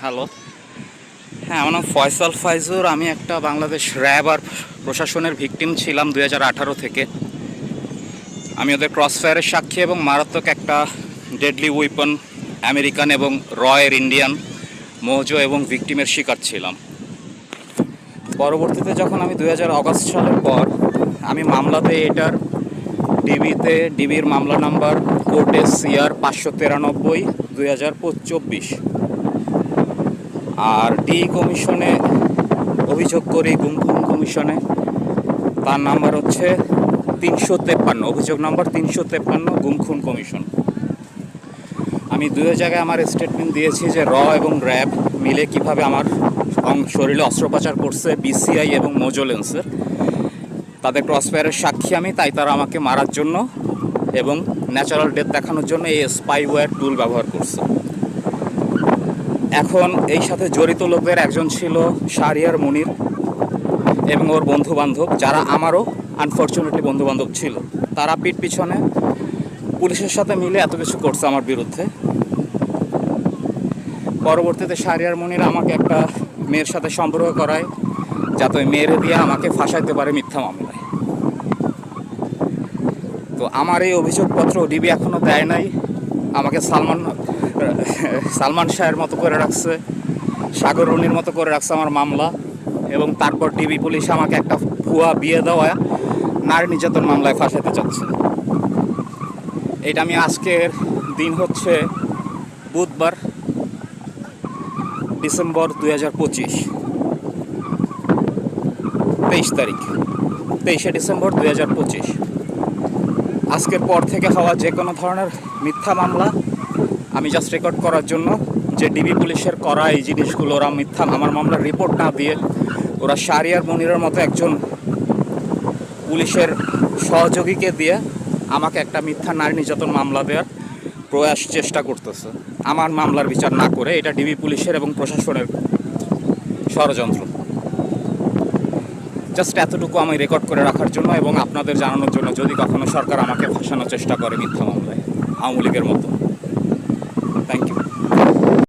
Hello. হ্যাঁ, আমার নাম ফয়সাল ফাইজুর। আমি একটা বাংলাদেশ র্যাব আর প্রশাসনের ভিকটিম ছিলাম 2018 থেকে। আমি ওদের ক্রসফায়ারের সাক্ষী এবং মারাত্মক একটা ডেডলি ওয়েপন আমেরিকান এবং রয়ের ইন্ডিয়ান মৌজো এবং ভিকটিমের শিকার ছিলাম। পরবর্তীতে যখন আমি 2000 অগস্ট সালের পর আমি মামলাতে এটার ডিবির মামলা নাম্বার কোর্টে CR 593 2024, আর কমিশনে অভিযোগ করি গুম কমিশনে। তার নাম্বার হচ্ছে 353, অভিযোগ নাম্বার 353 গুম খুন কমিশন। আমি দুই জায়গায় আমার স্টেটমেন্ট দিয়েছি যে এবং র্যাব মিলে কিভাবে আমার শরীরে অস্ত্রোপচার করছে BCI এবং মোজোলেন্সের। তাদের ক্রসফায়ারের সাক্ষী আমি, তাই তারা আমাকে মারার জন্য এবং ন্যাচারাল ডেথ দেখানোর জন্য এই স্পাইওয়্যার টুল ব্যবহার করছে। এখন এই সাথে জড়িত লোকদের একজন ছিল শাহরিয়ার মুনির এবং ওর বন্ধুবান্ধব, যারা আমারও আনফর্চুনেটলি বন্ধুবান্ধব ছিল। তারা পিঠ পিছনে পুলিশের সাথে মিলে এত কিছু করছে আমার বিরুদ্ধে। পরবর্তীতে শাহরিয়ার মুনির আমাকে একটা মেয়ের সাথে সম্পর্ক করায়, যাতে ওই মেয়েরে দিয়ে আমাকে ফাঁসাইতে পারে মিথ্যা মামলায়। তো আমার এই অভিযোগপত্র ডিবি এখনও দেয় নাই। আমাকে সালমান শাহের মতো করে রাখছে, সাগর রুনির মতো করে রাখছে আমার মামলা। এবং তারপর ডিবি পুলিশ আমাকে একটা ভুয়া বিয়ে দেওয়া নারী নির্যাতন মামলায় ফাঁসাতে চাচ্ছে। এটা আমি আজকের দিন হচ্ছে বুধবার, ডিসেম্বর 2025, 23 তারিখ, 23শে ডিসেম্বর 2025। আজকের পর থেকে হওয়া যে কোনো ধরনের মিথ্যা মামলা আমি জাস্ট রেকর্ড করার জন্য, যে ডিবি পুলিশের করা এই জিনিসগুলো ওরা মিথ্যা আমার মামলার রিপোর্ট না দিয়ে ওরা শাহরিয়ার মুনিরের মতো একজন পুলিশের সহযোগীকে দিয়ে আমাকে একটা মিথ্যা নারী নির্যাতন মামলা দেওয়ার প্রয়াস চেষ্টা করতেছে, আমার মামলার বিচার না করে। এটা ডিবি পুলিশের এবং প্রশাসনের ষড়যন্ত্র। জাস্ট এতটুকু আমি রেকর্ড করে রাখার জন্য এবং আপনাদের জানানোর জন্য, যদি কখনো সরকার আমাকে ফাঁসানোর চেষ্টা করে মিথ্যা মামলায় আওয়ামী লীগের মতো। Thank you.